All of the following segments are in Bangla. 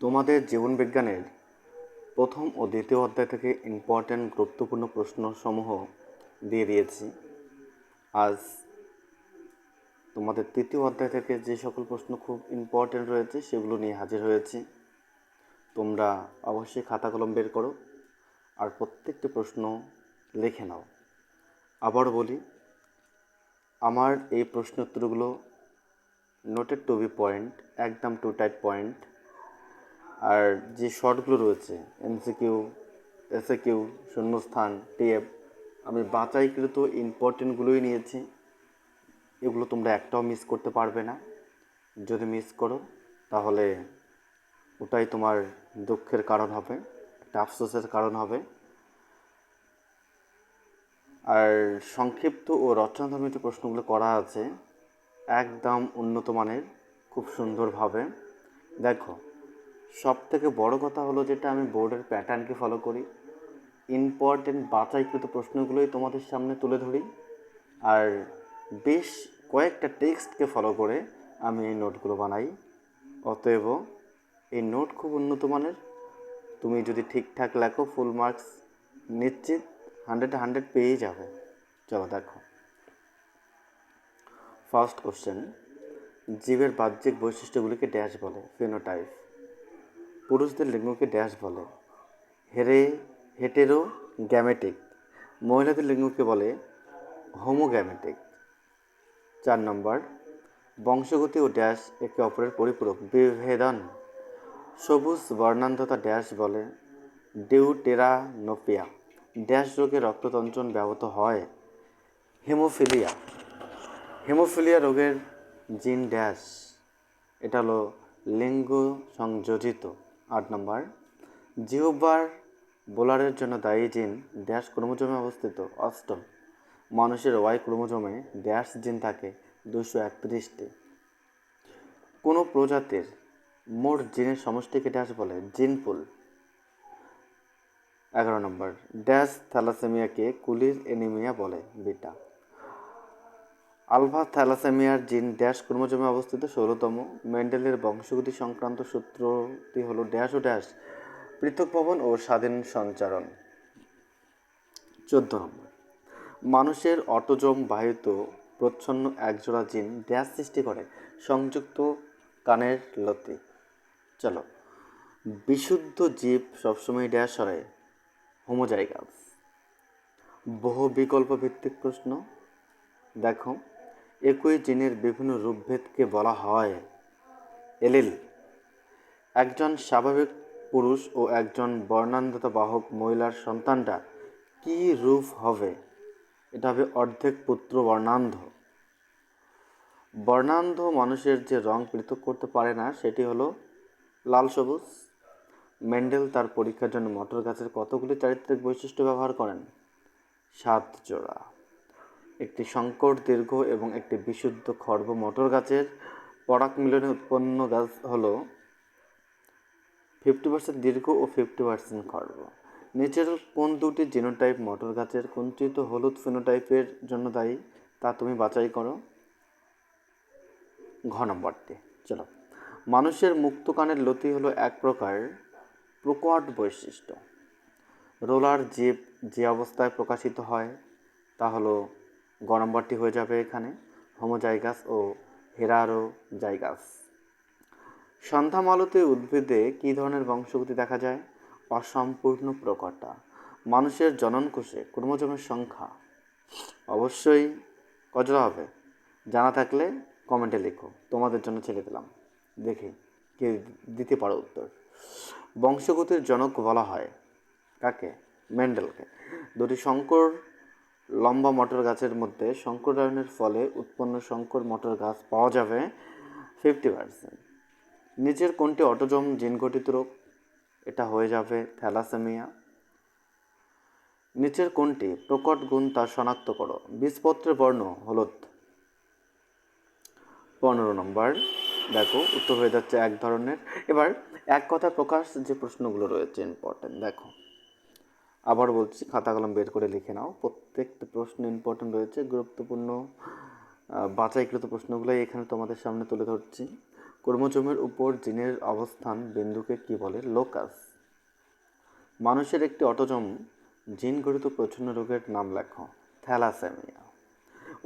তোমাদের জীবনবিজ্ঞানের প্রথম ও দ্বিতীয় অধ্যায় থেকে ইম্পর্ট্যান্ট গুরুত্বপূর্ণ প্রশ্নসমূহ দিয়ে দিয়েছি। আজ তোমাদের তৃতীয় অধ্যায় থেকে যে সকল প্রশ্ন খুব ইম্পর্ট্যান্ট রয়েছে সেগুলো নিয়ে হাজির হয়েছি। তোমরা অবশ্যই খাতা কলম বের করো আর প্রত্যেকটি প্রশ্ন লিখে নাও। আবার বলি, আমার এই প্রশ্ন উত্তরগুলো নোটেড টু বি পয়েন্ট, একদম টু টাইপ পয়েন্ট। আর যে শর্টগুলো রয়েছে এমসিকিউ, এসএকিউ, শূন্যস্থান, টিএফ, আমি বাছাইকৃত ইম্পর্টেন্টগুলোই নিয়েছি। এগুলো তোমরা একটাও মিস করতে পারবে না। যদি মিস করো তাহলে ওটাই তোমার দুঃখের কারণ হবে, একটা আফসোসের কারণ হবে। আর সংক্ষিপ্ত ও রচনাধর্মিত প্রশ্নগুলো করা আছে একদম উন্নত মানের, খুব সুন্দরভাবে। দেখো, সব থেকে বড় কথা হলো যেটা আমি বোর্ডের প্যাটার্নকে ফলো করি, ইম্পর্টেন্ট বাছাইকৃত প্রশ্নগুলোই তোমাদের সামনে তুলে ধরি, আর বেশ কয়েকটা টেক্সটকে ফলো করে আমি এই নোটগুলো বানাই। অতএব এই নোট খুব উন্নত মানের। তুমি যদি ঠিকঠাক লেখো ফুল মার্কস নিশ্চিত 100 পেয়েই যাবে। চলো দেখো, ফার্স্ট কোশ্চেন, জীবের বাহ্যিক বৈশিষ্ট্যগুলিকে ড্যাশ বলে? ফিনোটাইপ। পুরুষদের লিঙ্গকে ড্যাশ বলে? হেটেরোগ্যামেটিক। মহিলাদের লিঙ্গকে বলে হোমোগ্যামেটিক। 4 নম্বর, বংশগতি ও ড্যাশ একে অপরের পরিপূরক? বিভেদন। সবুজ বর্ণান্ধতা ড্যাশ বলে? ডিউটেরানোপিয়া। ড্যাশ রোগে রক্ততঞ্চন ব্যাহত হয়? হিমোফিলিয়া। হিমোফিলিয়া রোগের জিন ড্যাশ? এটা হলো লিঙ্গ সংযোজিত। 8 নম্বর, জিহ্বার বোলারের জন্য দায়ী জিন ড্যাশ ক্রোমোজোমে অবস্থিত? অষ্টম। মানুষের ওয়াই ক্রোমোজোমে ড্যাশ জিন থাকে? 231টি। কোনো প্রজাতির মোট জিনের সমষ্টিকে ড্যাশ বলে? জিন পুল। 11 নম্বর, ড্যাশ থ্যালাসেমিয়াকে কুলির অ্যানিমিয়া বলে? বিটা। আলফা থ্যালাসেমিয়ার জিন ড্যাশ ক্রোমোজোমে অবস্থিত? 16তম। মেন্ডেলের বংশগতি সংক্রান্ত সূত্রটি হলো ড্যাশ ও ড্যাশ পৃথক ভবন ও স্বাধীন সঞ্চারণ। 14 নম্বর, মানুষের অটোজোম বাহিত প্রচ্ছন্ন একজোড়া জিন ড্যাশ সৃষ্টি করে? সংযুক্ত কানের লতি। চলো, বিশুদ্ধ জীব সবসময় ড্যাশ হয়? হোমোজাইগাস। বহু বিকল্প ভিত্তিক প্রশ্ন। দেখো, একই জিনের বিভিন্ন রূপভেদকে বলা হয় এলিল। একজন স্বাভাবিক পুরুষ ও একজন বর্ণান্ধতা বাহক মহিলার সন্তানটা কি রূপ হবে? এটা হবে অর্ধেক পুত্র বর্ণান্ধ। বর্ণান্ধ মানুষের যে রং পৃথক করতে পারে না সেটি হলো লাল সবুজ। মেন্ডেল তার পরীক্ষার জন্য মটর গাছের কতগুলি চারিত্রিক বৈশিষ্ট্য ব্যবহার করেন? 7 জোড়া। একটি সংকর দীর্ঘ এবং একটি বিশুদ্ধ খর্ব মটর গাছের পরাগ মিলনে উৎপন্ন গাছ হলো 50% দীর্ঘ ও 50% খর্ব। নিচের কোন দুটি জিনোটাইপ মটর গাছের কুঞ্চিত হলুদ ফিনোটাইপের জন্য দায়ী তা তুমি বাছাই করো। ঘ নম্বরটি। চলো, মানুষের মুক্ত কানের লতি হলো এক প্রকার প্রকট বৈশিষ্ট্য। রোলার জীব যে অবস্থায় প্রকাশিত হয় তা হলো গ নম্বরটি হয়ে যাবে এখানে হোমোজাইগাস ও হেটারোজাইগাস। সন্ধ্যামালতি উদ্ভিদে কী ধরনের বংশগতি দেখা যায়? অসম্পূর্ণ প্রকটা। মানুষের জননকোষে ক্রোমোজোমের সংখ্যা অবশ্যই কতটা হবে? জানা থাকলে কমেন্টে লিখো, তোমাদের জন্য ছেড়ে দিলাম, দেখি কে দিতে পারো উত্তর। বংশগতির জনক বলা হয় কাকে? মেন্ডেলকে। দুটি শঙ্কর লম্বা মটর গাছের মধ্যে শঙ্করায়নের ফলে উৎপন্ন শঙ্কর মটর গাছ পাওয়া যাবে 50%। নিচের কোনটি অটোজোম জিন গঠিত রোগ? এটা হয়ে যাবে থ্যালাসেমিয়া। নিচের কোনটি প্রকট গুণ তা শনাক্ত করো? বীজপত্রের বর্ণ হলুদ। 15 নম্বর, দেখো উত্তর হয়ে যাচ্ছে এক ধরনের। এবার এক কথা প্রকাশ যে প্রশ্নগুলো রয়েছে ইম্পর্টেন্ট, দেখো আবার বলছি খাতা কলম বের করে লিখে নাও, প্রত্যেকটা প্রশ্ন ইম্পর্টেন্ট রয়েছে, গুরুত্বপূর্ণ বাছাইকৃত প্রশ্নগুলোই এখানে তোমাদের সামনে তুলে ধরছি। ক্রোমোজোমের উপর জিনের অবস্থান বিন্দুকে কি বলে? লোকাস। মানুষের একটি অটোজোম জিন ঘটিত প্রচ্ছন্ন রোগের নাম লেখো। থ্যালাসেমিয়া।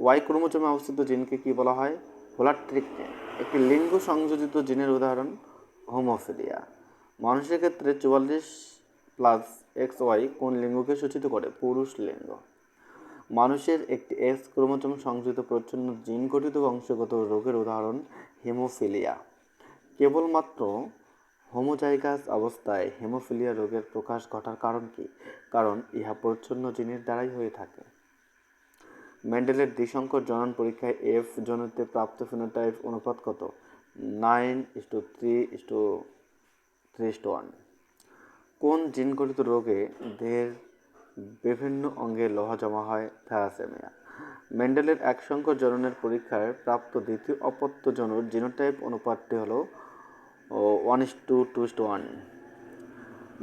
ওয়াই ক্রোমোজোমে অবস্থিত জিনকে কি বলা হয়? হোলাট্রিক জিন। একটি লিঙ্গ সংযোজিত জিনের উদাহরণ হোমোফিলিয়া। মানুষের ক্ষেত্রে 44+XY কোন লিঙ্গকে সূচিত করে? পুরুষ লিঙ্গ। মানুষের একটি এক্স ক্রোমোজোম সংযোজিত প্রচ্ছন্ন জিন ঘটিত বংশগত রোগের উদাহরণ হিমোফিলিয়া। কেবলমাত্র হোমোজাইগাস অবস্থায় হেমোফিলিয়া রোগের প্রকাশ ঘটার কারণ কি? কারণ ইহা প্রচ্ছন্ন জিনের দ্বারাই হয়ে থাকে। মেন্ডেলের দ্বিসংকর জনন পরীক্ষায় এফ জনুতে প্রাপ্ত ফিনোটাইপ অনুপাত কত? 9:3:3:1। কোন জিনঘটিত রোগে দেহের বিভিন্ন অঙ্গে লোহা জমা হয়? থ্যালাসেমিয়া। মেন্ডেলের একসংকর জননের পরীক্ষায় প্রাপ্ত দ্বিতীয় অপত্য জনুর জিনোটাইপ অনুপাতটি হল 1:2:1।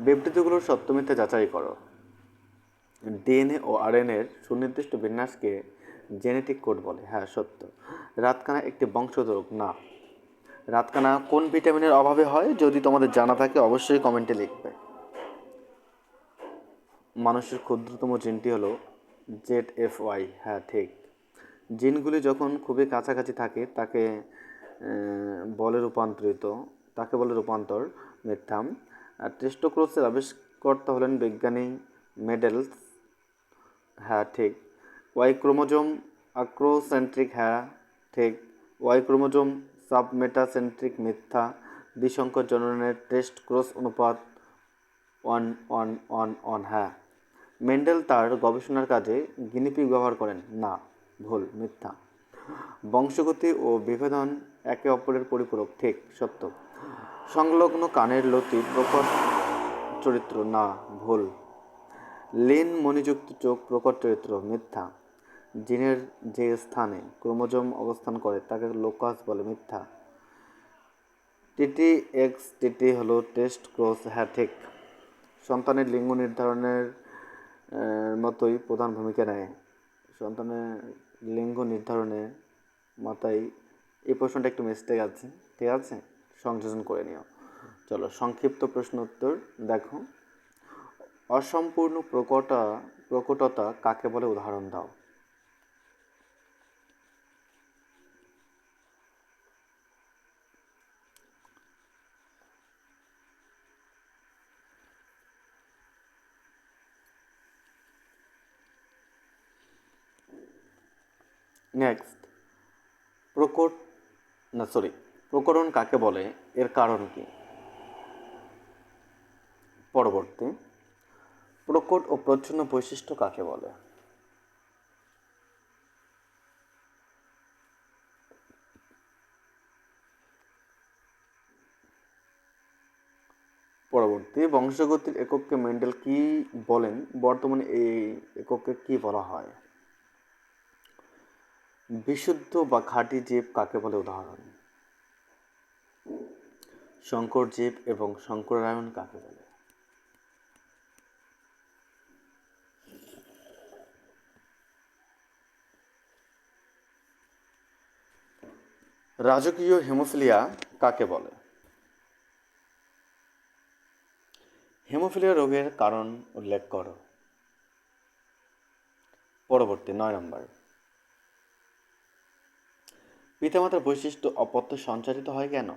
বিবৃতিগুলোর সত্য মিথ্যা যাচাই করো। ডিএনএ ও আরএনএর সুনির্দিষ্ট বিন্যাসকে জেনেটিক কোড বলে। হ্যাঁ, সত্য। রাতকানা একটি বংশগত রোগ না। রাতকানা কোন ভিটামিনের অভাবে হয়? যদি তোমাদের জানা থাকে অবশ্যই কমেন্টে লিখবে। মানুষের ক্ষুদ্রতম জিনটি হলো ZFY। হ্যাঁ, ঠিক। জিনগুলি যখন খুবই কাছাকাছি থাকে তাকে বলে রূপান্তর। মিথ্যা। টেস্টোক্রোসের আবিষ্কর্তা হলেন বিজ্ঞানী মেডেলস। হ্যাঁ, ঠিক। Y chromosome acrocentric. হ্যাঁ, ঠিক। Y chromosome submetacentric. মিথ্যা। দ্বিসংকর জননের টেস্ট ক্রস অনুপাত 1:1:1:1। হ্যাঁ। মেন্ডেল তার গবেষণার কাজে গিনিপিগ ব্যবহার করেন না। ভুল। মিথ্যা। বংশগতি ও বিভেদন একে অপরের পরিপূরক। ঠিক। সত্য। সংলগ্ন কানের লতি প্রকট চরিত্র না। ভুল। লীন মণিযুক্ত চোখ প্রকট চরিত্র। মিথ্যা। জিনের যে স্থানে ক্রোমোজোম অবস্থান করে তাকে লোকাস বলে। মিথ্যা। TTX-TT হলো টেস্ট ক্রস। হ্যাঁ, ঠিক। সন্তানের লিঙ্গ নির্ধারণের মতোই প্রধান ভূমিকা নেয়। সন্তানের লিঙ্গ নির্ধারণের মাথায় এই প্রশ্নটা একটু মিস্টেক আছে, ঠিক আছে, সংযোজন করে নিও। চলো সংক্ষিপ্ত প্রশ্ন উত্তর দেখো। অসম্পূর্ণ প্রকটতা কাকে বলে? উদাহরণ দাও। নেক্সট, প্রকরণ কাকে বলে? এর কারণ কি? পরবর্তী, প্রকট ও প্রচ্ছন্ন বৈশিষ্ট্য কাকে বলে? পরবর্তী, বংশগতির একককে মেন্ডেল কি বলেন? বর্তমানে এই একককে কি বলা হয়? বিশুদ্ধ বা খাঁটি জীব কাকে বলে? উদাহরণ। সংকর জীব এবং সংকরায়ন কাকে বলে? রাজকীয় হেমোফিলিয়া কাকে বলে? হেমোফিলিয়া রোগের কারণ উল্লেখ করো। পরবর্তী 9 নম্বর, পিতামাতার বৈশিষ্ট্য অপত্য সঞ্চারিত হয় কেন?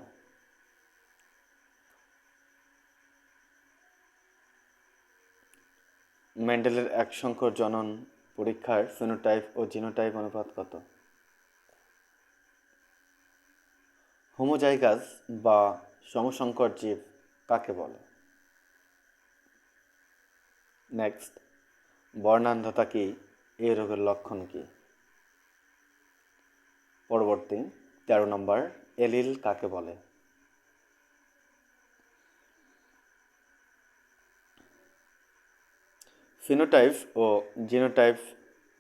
মেন্ডেলের একসংকর জনন পরীক্ষার ফিনোটাইপ ও জিনোটাইপ অনুপাত কত? হোমোজাইগাস বা সমসংকর জীব কাকে বলে? নেক্সট, বর্ণান্ধতা কি? এই রোগের লক্ষণ কি? পরবর্তী 13 নম্বর, এলিল কাকে বলে? ফিনোটাইপ ও জিনোটাইপ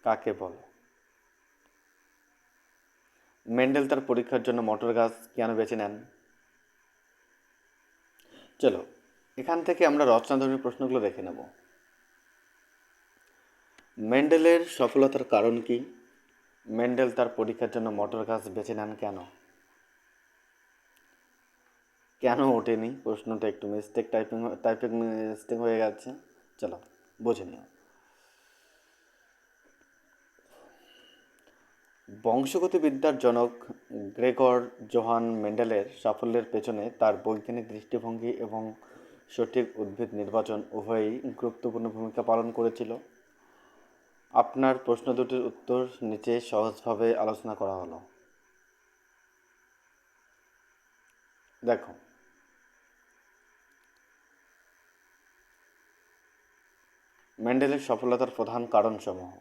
কাকে বলে? মেন্ডেল তার পরীক্ষার জন্য মটর গাছ কেন বেছে নেন? চলো এখান থেকে আমরা রচনাধর্মী প্রশ্নগুলো দেখে নেব। মেন্ডেলের সফলতার কারণ কি? মেন্ডেল তার পরীক্ষার জন্য মটর গাছ বেছে নেন কেন? কেন ওঠেনি? প্রশ্নটা একটু টাইপিং মিস্টেক হয়ে গেছে। চলো বুঝে নিও। বংশগতিবিদ্যার জনক গ্রেগর জোহান মেন্ডেলের সাফল্যের পেছনে তার বৈজ্ঞানিক দৃষ্টিভঙ্গি এবং সঠিক উদ্ভিদ নির্বাচন উভয়ই গুরুত্বপূর্ণ ভূমিকা পালন করেছিল। আপনার প্রশ্ন দুটির উত্তর নিচে সহজভাবে আলোচনা করা হলো। দেখো, মেন্ডেলের সফলতার প্রধান কারণসমূহ।